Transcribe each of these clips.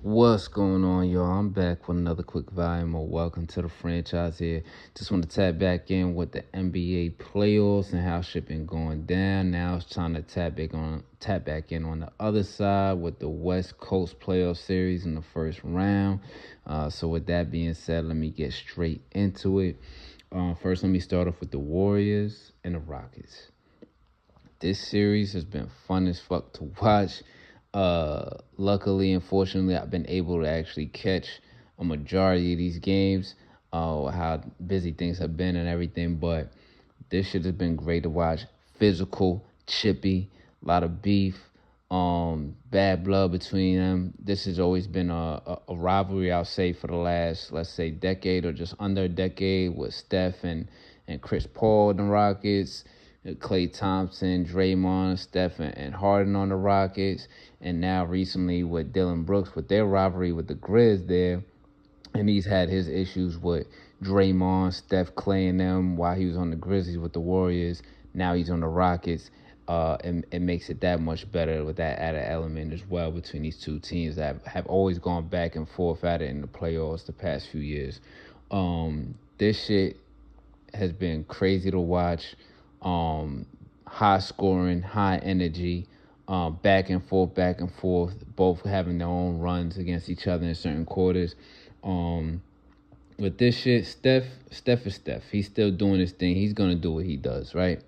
What's going on, y'all? I'm back with another quick volume. Welcome to the franchise here. Just want to tap back in with the NBA playoffs and how shit been going down. Now it's time to tap back in on the other side with the West Coast playoff series in the first round. So with that being said, let me get straight into it. First, let me start off with the Warriors and the Rockets. This series has been fun as fuck to watch. Luckily and fortunately, I've been able to actually catch a majority of these games, how busy things have been and everything, but this shit has been great to watch. Physical, chippy, a lot of beef, bad blood between them. This has always been a rivalry, I'll say, for the last, let's say, decade or just under a decade with Steph and Chris Paul and the Rockets, Klay Thompson, Draymond, Steph, and Harden on the Rockets, and now recently with Dylan Brooks with their rivalry with the Grizz there, and he's had his issues with Draymond, Steph, Klay, and them while he was on the Grizzlies with the Warriors. Now he's on the Rockets. And it makes it that much better with that added element as well between these two teams that have always gone back and forth at it in the playoffs the past few years. This shit has been crazy to watch. High scoring, high energy, back and forth, both having their own runs against each other in certain quarters. With this shit, Steph is Steph. He's still doing his thing. He's going to do what he does, right?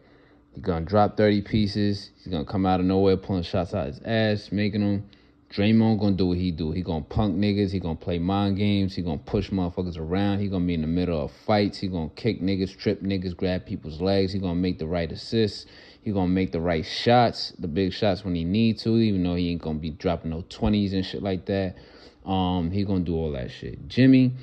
He's going to drop 30 pieces. He's going to come out of nowhere pulling shots out his ass, making them. Draymond going to do what he do. He going to punk niggas. He going to play mind games. He going to push motherfuckers around. He going to be in the middle of fights. He going to kick niggas, trip niggas, grab people's legs. He going to make the right assists. He going to make the right shots, the big shots when he need to, even though he ain't going to be dropping no 20s and shit like that. He going to do all that shit. Jimmy,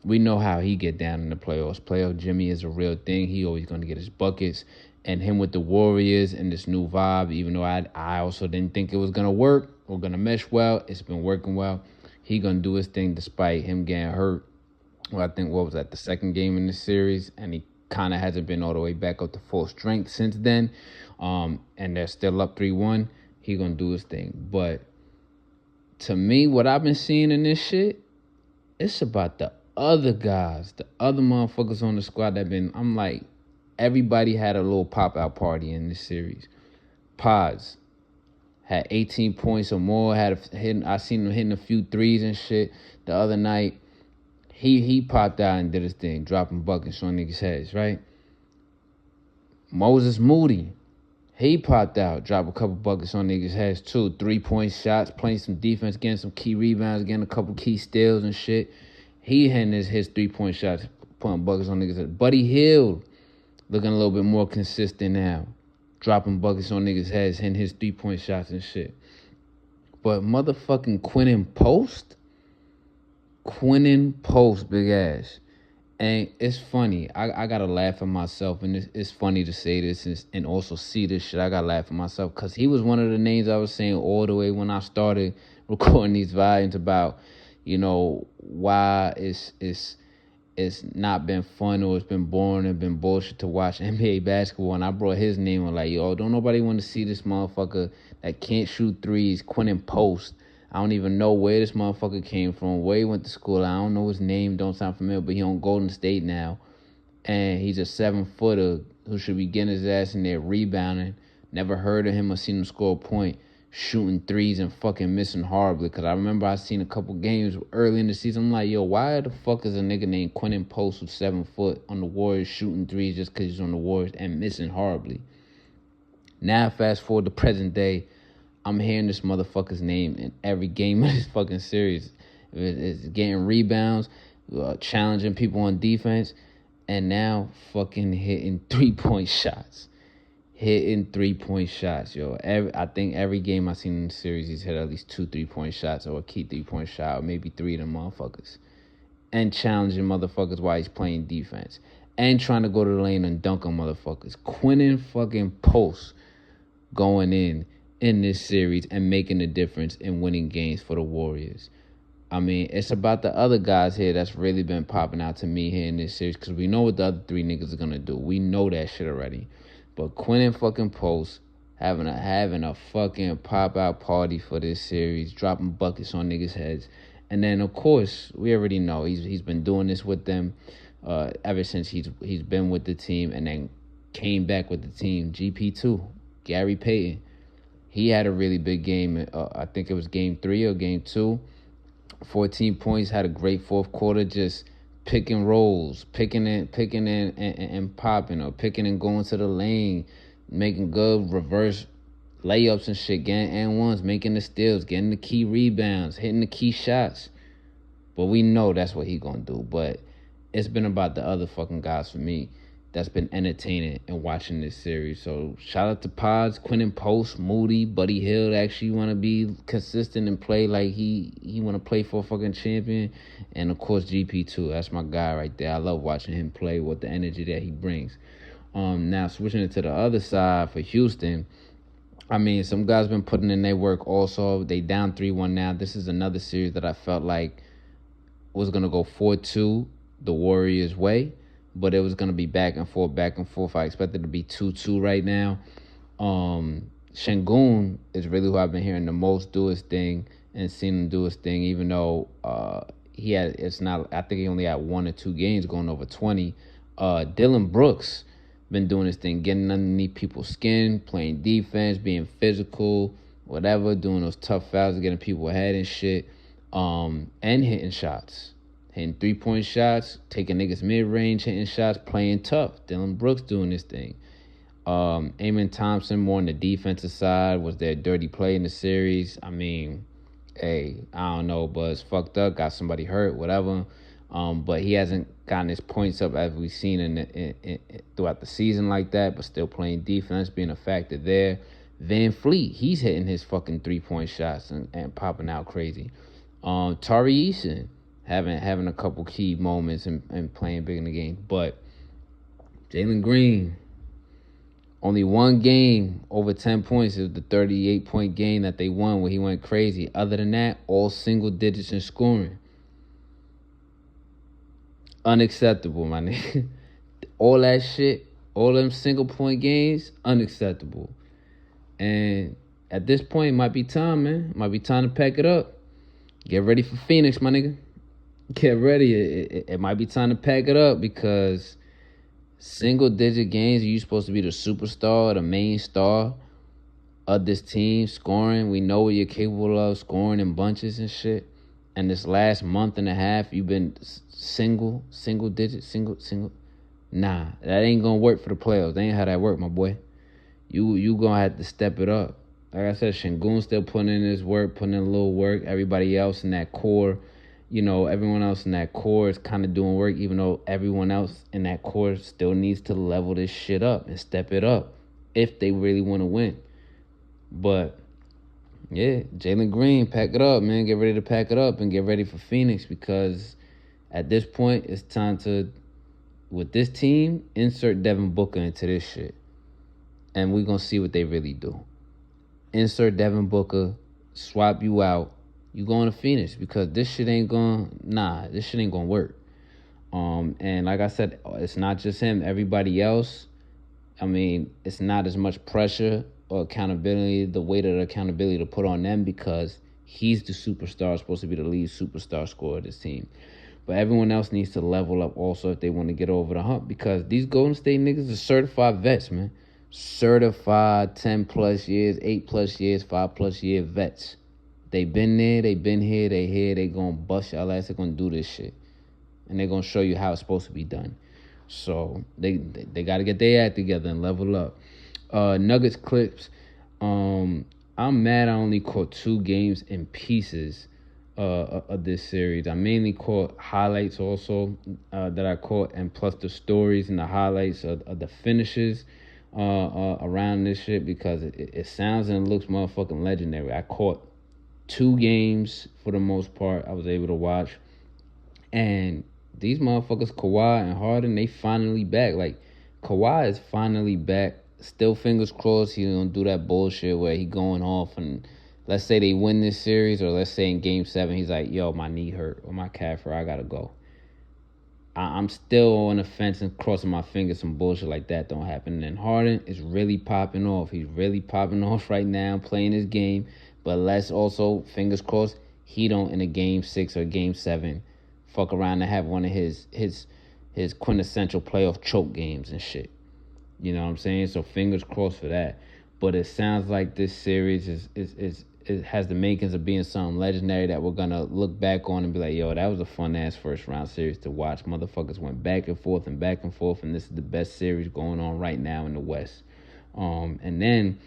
we know how he get down in the playoffs. Playoff Jimmy is a real thing. He always going to get his buckets. And him with the Warriors and this new vibe, even though I also didn't think it was going to work or going to mesh well, it's been working well. He going to do his thing despite him getting hurt. Well, I think, what was that, the second game in this series? And he kind of hasn't been all the way back up to full strength since then. And they're still up 3-1. He going to do his thing. But to me, what I've been seeing in this shit, it's about the other guys, the other motherfuckers on the squad that I'm like, everybody had a little pop-out party in this series. Pods had 18 points or more. I seen him hitting a few threes and shit. The other night, he popped out and did his thing, dropping buckets on niggas' heads, right? Moses Moody, he popped out, dropped a couple buckets on niggas' heads too. 3-point shots, playing some defense, getting some key rebounds, getting a couple key steals and shit. He hitting his 3-point shots, putting buckets on niggas' heads. Buddy Hield, looking a little bit more consistent now. Dropping buckets on niggas' heads, hitting his 3-point shots and shit. But motherfucking Quinton Post, big ass. And it's funny. I got to laugh at myself. And it's funny to say this and also see this shit. I got to laugh at myself. Because he was one of the names I was saying all the way when I started recording these volumes about, why it's not been fun or it's been boring and been bullshit to watch NBA basketball. And I brought his name. I'm like, yo, don't nobody want to see this motherfucker that can't shoot threes, Quinton Post. I don't even know where this motherfucker came from, where he went to school. I don't know his name, don't sound familiar, but he on Golden State now. And he's a 7-footer who should be getting his ass in there rebounding. Never heard of him or seen him score a point, shooting threes and fucking missing horribly. Because I remember I seen a couple games early in the season. I'm like, yo, why the fuck is a nigga named Quinton Post who's 7 foot on the Warriors shooting threes just because he's on the Warriors and missing horribly? Now, fast forward to present day, I'm hearing this motherfucker's name in every game of this fucking series. It's getting rebounds, challenging people on defense, and now fucking hitting 3-point shots. Yo. I think every game I've seen in the series, he's hit at least 2 3-point shots or a key 3-point shot, or maybe 3 of them motherfuckers. And challenging motherfuckers while he's playing defense. And trying to go to the lane and dunk on motherfuckers. Quinton fucking Post going in this series and making a difference in winning games for the Warriors. I mean, it's about the other guys here that's really been popping out to me here in this series because we know what the other 3 niggas are going to do. We know that shit already. But Quinton fucking Post having a fucking pop-out party for this series, dropping buckets on niggas' heads, And then of course we already know he's been doing this with them ever since he's been with the team, and then came back with the team. GP2, Gary Payton, he had a really big game. I think it was game 3 or game 2. 14 points, had a great fourth quarter, just picking rolls, picking and popping, or picking and going to the lane, making good reverse layups and shit, getting and ones, making the steals, getting the key rebounds, hitting the key shots. But we know that's what he gonna do. But it's been about the other fucking guys for me that's been entertaining and watching this series. So shout out to Pods, Quentin Post, Moody, Buddy Hill actually want to be consistent and play like he want to play for a fucking champion. And of course GP2, that's my guy right there. I love watching him play with the energy that he brings. Now switching it to the other side for Houston, I mean, some guys been putting in their work also. They down 3-1 now. This is another series that I felt like was going to go 4-2 the Warriors' way, but it was going to be back and forth. I expected it to be 2-2 right now. Şengün is really who I've been hearing the most do his thing and seen him do his thing, even though I think he only had 1 or 2 games going over 20. Dylan Brooks been doing his thing, getting underneath people's skin, playing defense, being physical, whatever, doing those tough fouls, getting people ahead and shit, and hitting shots. Hitting 3-point shots, taking niggas mid-range, hitting shots, playing tough. Dylan Brooks doing this thing. Amen Thompson more on the defensive side. Was there a dirty play in the series? I mean, hey, I don't know, but it's fucked up. Got somebody hurt, whatever. But he hasn't gotten his points up as we've seen in throughout the season like that, but still playing defense, being a factor there. Van Fleet, he's hitting his fucking 3-point shots and popping out crazy. Tari Eason, having a couple key moments and playing big in the game. But Jalen Green, only one game over 10 points. It was the 38-point game that they won where he went crazy. Other than that, all single digits in scoring. Unacceptable, my nigga. All that shit, all them single-point games, unacceptable. And at this point, it might be time, man. It might be time to pack it up. Get ready for Phoenix, my nigga. Get ready. It might be time to pack it up, because single-digit games, you're supposed to be the superstar, the main star of this team, scoring. We know what you're capable of, scoring in bunches and shit. And this last month and a half, you've been single digit. Nah, that ain't gonna work for the playoffs. That ain't how that work, my boy. You gonna have to step it up. Like I said, Şengün still putting in his work, putting in a little work. Everybody else in that core, everyone else in that core is kind of doing work, even though everyone else in that core still needs to level this shit up and step it up if they really want to win. But yeah, Jalen Green, pack it up, man. Get ready to pack it up and get ready for Phoenix, because at this point, it's time to, with this team, insert Devin Booker into this shit. And we're going to see what they really do. Insert Devin Booker, swap you out. You going to Phoenix, because this shit ain't going to work. And like I said, it's not just him. Everybody else, I mean, it's not as much pressure or accountability, the weight of the accountability to put on them, because he's the superstar, supposed to be the lead superstar scorer of this team. But everyone else needs to level up also if they want to get over the hump, because these Golden State niggas are certified vets, man. Certified 10-plus years, 8-plus years, 5-plus year vets. They been there, they been here, they here, they gonna bust y'all ass, they gonna do this shit. And they gonna show you how it's supposed to be done. So they gotta get their act together and level up. Nuggets clips. I'm mad I only caught 2 games in pieces of this series. I mainly caught highlights also that I caught, and plus the stories and the highlights of the finishes around this shit, because it sounds and it looks motherfucking legendary. I caught 2 games for the most part I was able to watch, and these motherfuckers, Kawhi and Harden, they finally back. Like, Kawhi is finally back. Still fingers crossed he don't do that bullshit where he going off and let's say they win this series, or let's say in game 7 he's like, yo, my knee hurt or my calf hurt, I gotta go. I'm still on the fence and crossing my fingers some bullshit like that don't happen. And then Harden is really popping off. He's really popping off right now, playing his game. But let's also, fingers crossed, he don't in a game 6 or game 7 fuck around and have one of his quintessential playoff choke games and shit. You know what I'm saying? So fingers crossed for that. But it sounds like this series it has the makings of being something legendary that we're gonna look back on and be like, yo, that was a fun ass first round series to watch. Motherfuckers went back and forth, and this is the best series going on right now in the West. And then,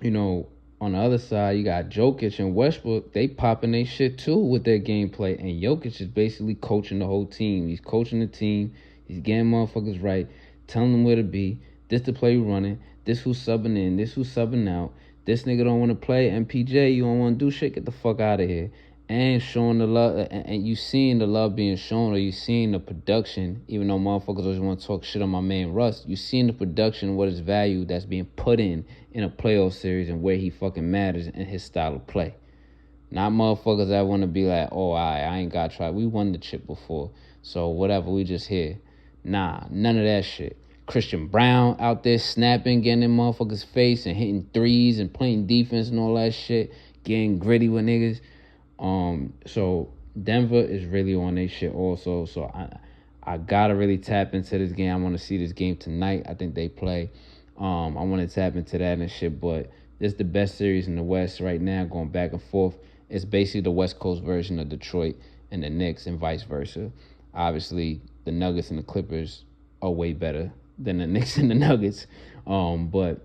you know, on the other side, you got Jokic and Westbrook. They popping their shit too with their gameplay, and Jokic is basically coaching the whole team. He's coaching the team. He's getting motherfuckers right, telling them where to be. This the play running. This who's subbing in. This who's subbing out. This nigga don't want to play. MPJ, you don't want to do shit. Get the fuck out of here. And showing the love, and you seeing the love being shown, or you seeing the production, even though motherfuckers always want to talk shit on my man Russ, you seeing the production, what is value that's being put in a playoff series and where he fucking matters in his style of play. Not motherfuckers that want to be like, oh, I ain't got to try. We won the chip before, so whatever, we just here. Nah, none of that shit. Christian Brown out there snapping, getting in motherfuckers' face and hitting threes and playing defense and all that shit, getting gritty with niggas. So Denver is really on their shit also. So I gotta really tap into this game. I want to see this game tonight. I think they play. I want to tap into that and shit. But this is the best series in the West right now, going back and forth. It's basically the West Coast version of Detroit and the Knicks and vice versa. Obviously, the Nuggets and the Clippers are way better than the Knicks and the Nuggets. But,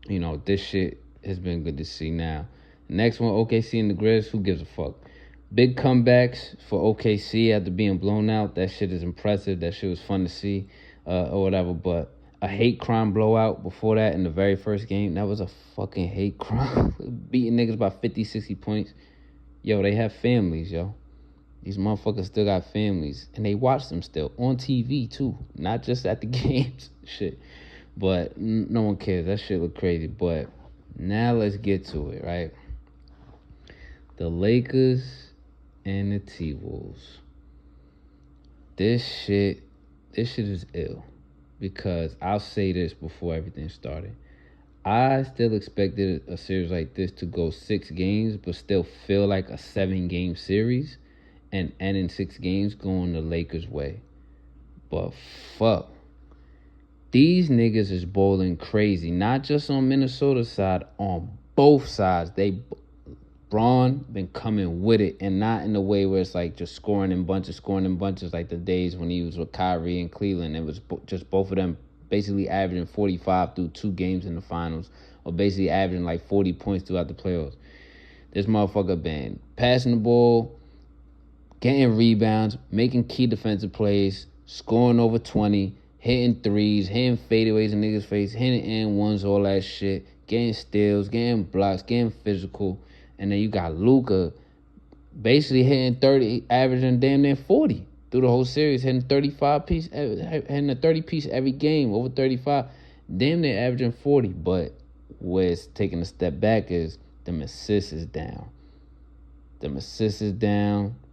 you know, this shit has been good to see now. Next one, OKC and the Grizz. Who gives a fuck? Big comebacks for OKC after being blown out. That shit is impressive. That shit was fun to see or whatever. But a hate crime blowout before that in the very first game, that was a fucking hate crime. Beating niggas by 50, 60 points. Yo, they have families, yo. These motherfuckers still got families. And they watch them still on TV, too. Not just at the games. Shit. But no one cares. That shit look crazy. But now let's get to it, right? The Lakers and the T-Wolves. This shit is ill. Because I'll say this before everything started. I still expected a series like this to go 6 games, but still feel like a 7-game series. And in 6 games going the Lakers' way. But fuck. These niggas is bowling crazy. Not just on Minnesota's side, on both sides. Braun been coming with it, and not in the way where it's like just scoring in bunches like the days when he was with Kyrie in Cleveland. It was just both of them basically averaging 45 through 2 games in the finals, or basically averaging like 40 points throughout the playoffs. This motherfucker been passing the ball, getting rebounds, making key defensive plays, scoring over 20, hitting threes, hitting fadeaways in niggas' face, hitting and-ones, all that shit, getting steals, getting blocks, getting physical. And then you got Luka basically hitting 30, averaging damn near 40 through the whole series, hitting 35-piece, hitting a 30-piece every game, over 35, damn near averaging 40. But where it's taking a step back is them assists is down.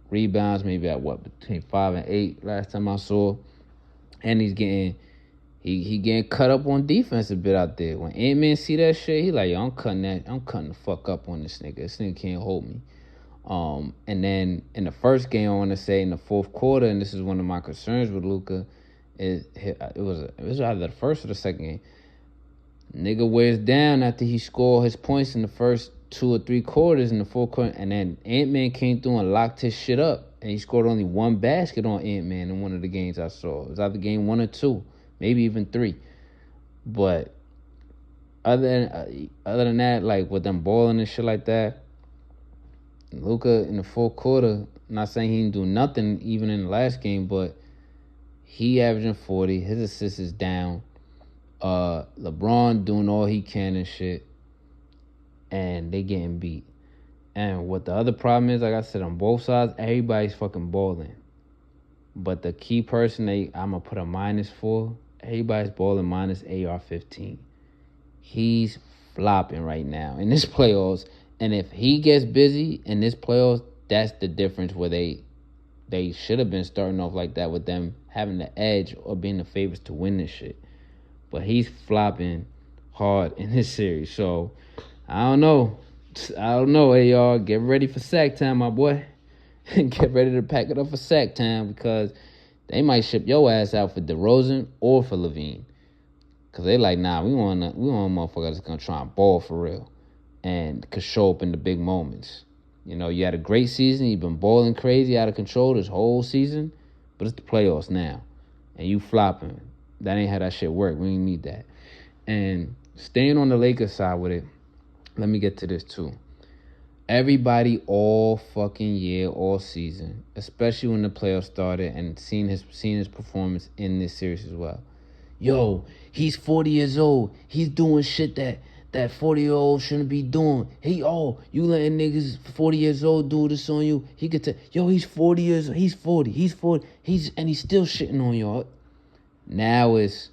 Rebounds maybe at between 5 and 8 last time I saw. And he's getting he getting cut up on defense a bit out there. When Ant-Man see that shit, he like, yo, I'm cutting the fuck up on this nigga. This nigga can't hold me. And then in the first game, I want to say in the fourth quarter, and this is one of my concerns with Luka, it was either the first or the second game. Nigga wears down after he scored his points in the first 2 or 3 quarters in the fourth quarter, and then Ant-Man came through and locked his shit up, and he scored only 1 basket on Ant-Man in one of the games I saw. It was either game 1 or 2, maybe even 3. But other than that, like with them balling and shit like that, Luka in the fourth quarter, not saying he didn't do nothing even in the last game, but he averaging 40, his assist is down. LeBron doing all he can and shit, and they getting beat. And what the other problem is, like I said, on both sides, everybody's fucking balling. But the key person I'm going to put a minus for, everybody's balling minus AR-15. He's flopping right now in this playoffs. And if he gets busy in this playoffs, that's the difference where they should have been starting off like that with them having the edge or being the favorites to win this shit. But he's flopping hard in this series. So, I don't know. I don't know, hey y'all. Get ready for sack time, my boy. Get ready to pack it up for sack time because they might ship your ass out for DeRozan or for Levine. Cause they like, nah, we want a motherfucker that's gonna try and ball for real and could show up in the big moments. You know, you had a great season. You've been balling crazy out of control this whole season, but it's the playoffs now, and you flopping. That ain't how that shit work. We ain't need that. And staying on the Lakers side with it, let me get to this too. Everybody all fucking year, all season, especially when the playoffs started and seeing his performance in this series as well. Yo, he's 40 years old. He's doing shit that 40-year-old shouldn't be doing. You letting niggas 40 years old do this on you. He could tell, yo, he's 40 years old. He's 40. He's still shitting on y'all. Now it's,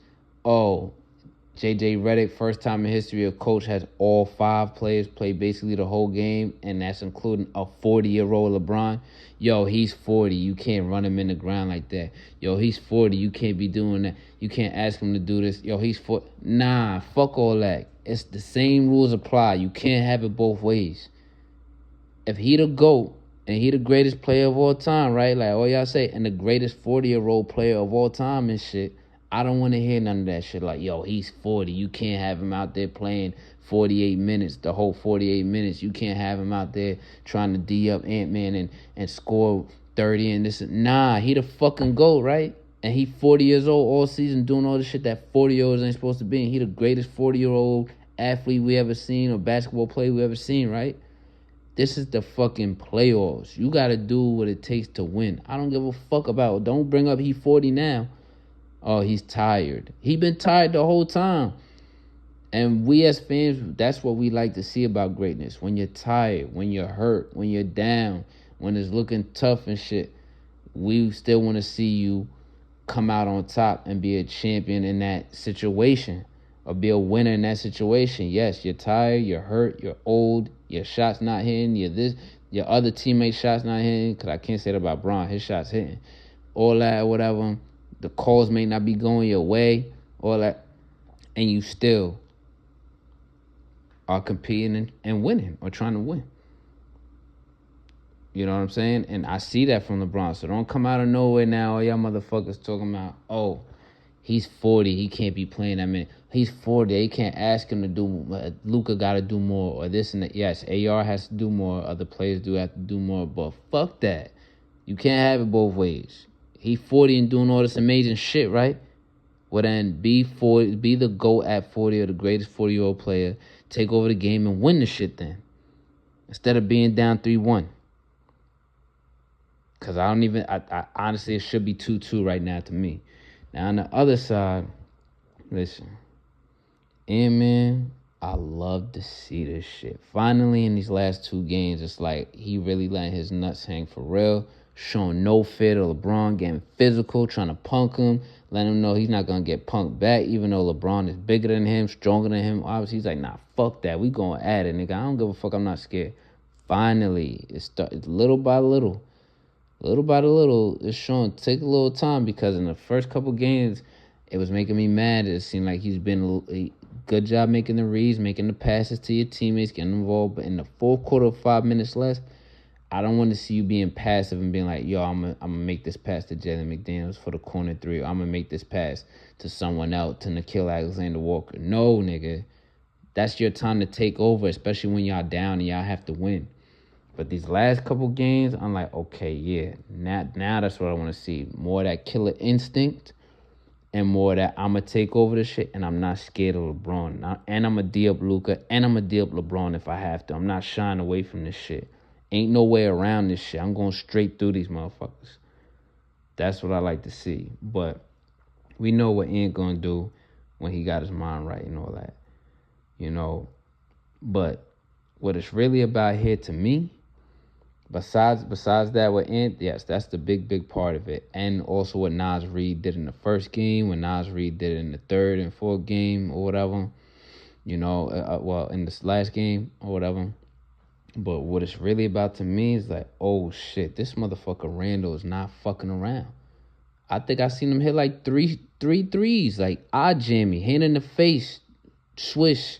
J.J. Redick, first time in history a coach has all 5 players play basically the whole game, and that's including a 40-year-old LeBron. Yo, he's 40. You can't run him in the ground like that. Yo, he's 40. You can't be doing that. You can't ask him to do this. Yo, he's 40. Nah, fuck all that. It's the same rules apply. You can't have it both ways. If he the GOAT and he the greatest player of all time, right? Like all y'all say, and the greatest 40-year-old player of all time and shit, I don't want to hear none of that shit like, yo, he's 40. You can't have him out there playing 48 minutes, the whole 48 minutes. You can't have him out there trying to D up Ant-Man and score 30 and this. Nah, he the fucking GOAT, right? And he 40 years old all season doing all the shit that 40-year-olds ain't supposed to be. And he the greatest 40-year-old athlete we ever seen or basketball player we ever seen, right? This is the fucking playoffs. You got to do what it takes to win. I don't give a fuck about it. Don't bring up he 40 now. Oh, he's tired. He been tired the whole time. And we as fans, that's what we like to see about greatness. When you're tired, when you're hurt, when you're down, when it's looking tough and shit, we still want to see you come out on top and be a champion in that situation or be a winner in that situation. Yes, you're tired, you're hurt, you're old, your shot's not hitting, your other teammate's shot's not hitting, because I can't say that about Bron, his shot's hitting. All that, whatever. The calls may not be going your way, all that, and you still are competing and winning or trying to win. You know what I'm saying? And I see that from LeBron. So don't come out of nowhere now. All y'all motherfuckers talking about, oh, he's 40. He can't be playing that many. He's 40. They can't ask him to do. Luka got to do more or this and that. Yes, AR has to do more. Other players do have to do more. But fuck that. You can't have it both ways. He 40 and doing all this amazing shit, right? Well, then be the GOAT at 40 or the greatest 40-year-old player. Take over the game and win the shit then. Instead of being down 3-1. Because I honestly, it should be 2-2 right now to me. Now, on the other side, listen. Man, I love to see this shit. Finally, in these last 2 games, it's like he really letting his nuts hang for real. Showing no fear to LeBron, getting physical, trying to punk him, letting him know he's not going to get punked back, even though LeBron is bigger than him, stronger than him. Obviously, he's like, nah, fuck that. We going at it, nigga. I don't give a fuck. I'm not scared. Finally, it's little by little. Little by little, it's showing. Take a little time because in the first couple games, it was making me mad. It seemed like he's been a good job making the reads, making the passes to your teammates, getting involved. But in the fourth quarter, 5 minutes less, I don't want to see you being passive and being like, yo, I'm gonna make this pass to Jalen McDaniels for the corner 3. Or I'm going to make this pass to someone else, to Nickeil Alexander-Walker. No, nigga. That's your time to take over, especially when y'all down and y'all have to win. But these last couple games, I'm like, okay, yeah. Now that's what I want to see. More of that killer instinct and more of that I'm going to take over the shit and I'm not scared of LeBron. And I'm going to D up Luka and I'm going to D up LeBron if I have to. I'm not shying away from this shit. Ain't no way around this shit. I'm going straight through these motherfuckers. That's what I like to see. But we know what Ant going to do when he got his mind right and all that. You know. But what it's really about here to me, besides that with Ant, yes, that's the big part of it. And also what Naz Reid did in the first game, when Naz Reid did it in the third and fourth game or whatever. You know, in this last game or whatever. But what it's really about to me is like, oh shit, this motherfucker Randall is not fucking around. I think I seen him hit like three threes, like odd jammy, hand in the face, swish.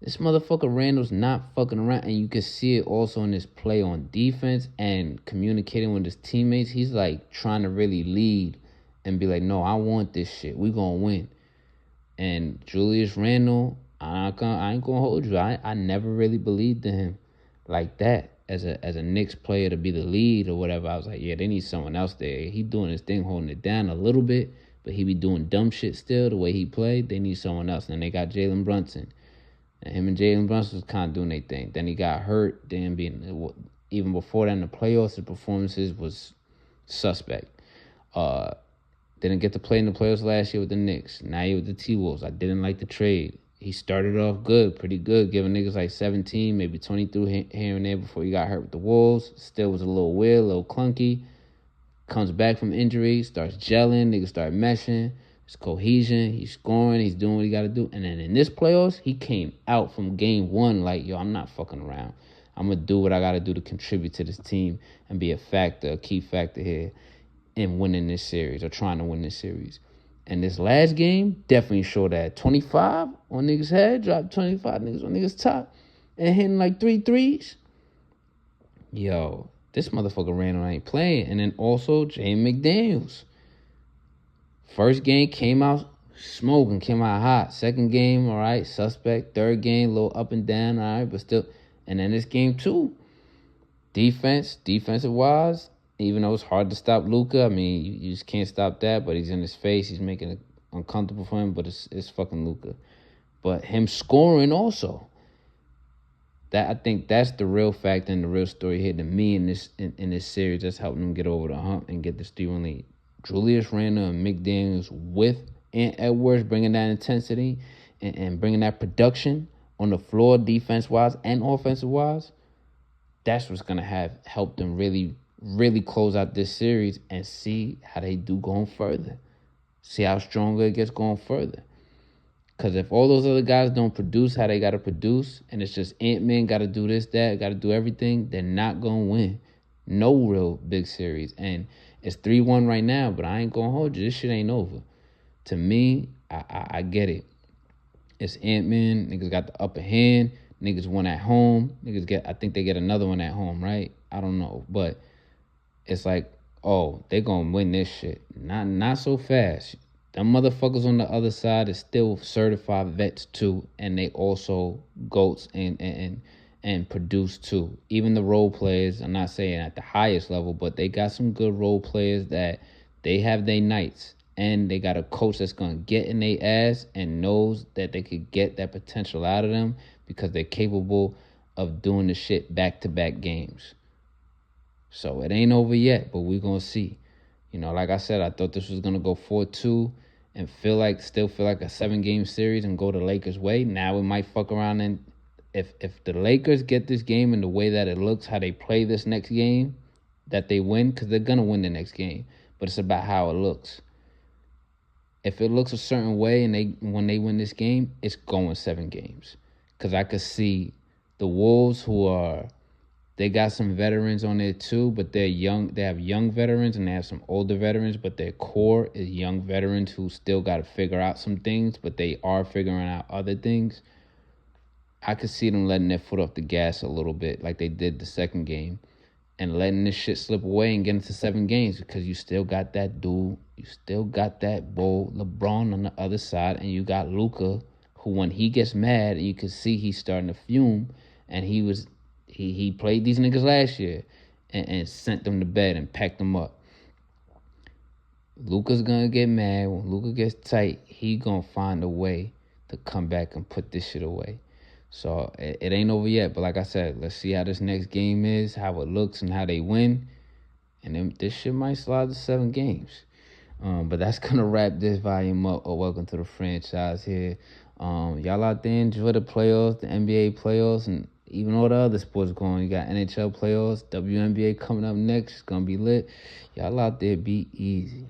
This motherfucker Randall's not fucking around, and you can see it also in his play on defense and communicating with his teammates. He's like trying to really lead and be like, no, I want this shit. We gonna win. And Julius Randle, I ain't gonna hold you. I never really believed in him like that as a Knicks player to be the lead or whatever. I was like, yeah, they need someone else there. He doing his thing, holding it down a little bit, but he be doing dumb shit still the way he played. They need someone else. And they got Jalen Brunson. And him and Jalen Brunson was kind of doing their thing. Then he got hurt. Then even before that in the playoffs, his performances was suspect. Didn't get to play in the playoffs last year with the Knicks. Now he with the T-Wolves. I didn't like the trade. He started off good, pretty good, giving niggas like 17, maybe 23 here and there before he got hurt with the Wolves. Still was a little weird, a little clunky. Comes back from injury, starts gelling, niggas start meshing. It's cohesion. He's scoring. He's doing what he got to do. And then in this playoffs, he came out from game one like, yo, I'm not fucking around. I'm going to do what I got to do to contribute to this team and be a key factor here in winning this series or trying to win this series. And this last game definitely showed that. 25 on niggas' head, dropped 25 niggas on niggas' top, and hitting like 3 threes. Yo, this motherfucker Randall ain't playing. And then also, Jaden McDaniels. First game came out smoking, came out hot. Second game, all right, suspect. Third game, a little up and down, all right, but still. And then this game, too. Defensive-wise, even though it's hard to stop Luka, I mean, you just can't stop that, but he's in his face. He's making it uncomfortable for him, but it's fucking Luka. But him scoring also. I think that's the real factor and the real story here to me in this series that's helping them get over the hump and get this 3-1 lead. Julius Randle and McDaniels with Ant Edwards bringing that intensity and bringing that production on the floor defense-wise and offensive-wise, that's what's going to help them really, really close out this series and see how they do going further. See how stronger it gets going further. Because if all those other guys don't produce how they got to produce, and it's just Ant-Man got to do this, that, got to do everything, they're not going to win. No real big series. And it's 3-1 right now, but I ain't going to hold you. This shit ain't over. To me, I get it. It's Ant-Man. Niggas got the upper hand. Niggas won at home. I think they get another one at home, right? I don't know. But it's like, oh, they going to win this shit. Not so fast. Them motherfuckers on the other side is still certified vets too, and they also GOATs and produce too. Even the role players, I'm not saying at the highest level, but they got some good role players that they have their nights, and they got a coach that's going to get in their ass and knows that they could get that potential out of them because they're capable of doing the shit back-to-back games. So it ain't over yet, but we're going to see. You know, like I said, I thought this was going to go 4-2 and still feel like a 7-game series and go the Lakers' way. Now it might fuck around, and if the Lakers get this game in the way that it looks, how they play this next game, that they win, because they're going to win the next game. But it's about how it looks. If it looks a certain way and when they win this game, it's going 7 games. Because I could see the Wolves they got some veterans on there too, but they're young. They have young veterans and they have some older veterans, but their core is young veterans who still got to figure out some things, but they are figuring out other things. I could see them letting their foot off the gas a little bit like they did the second game and letting this shit slip away and get into 7 games because you still got that dude. You still got that bull LeBron on the other side, and you got Luka, who when he gets mad, you can see he's starting to fume, and he played these niggas last year and sent them to bed and packed them up. Luka's going to get mad. When Luka gets tight, he going to find a way to come back and put this shit away. So it ain't over yet. But like I said, let's see how this next game is, how it looks, and how they win. And then this shit might slide to 7 games. But that's going to wrap this volume up. Welcome to the franchise here. Y'all out there enjoy the playoffs, the NBA playoffs, and even all the other sports going. You got NHL playoffs, WNBA coming up next. It's going to be lit. Y'all out there be easy.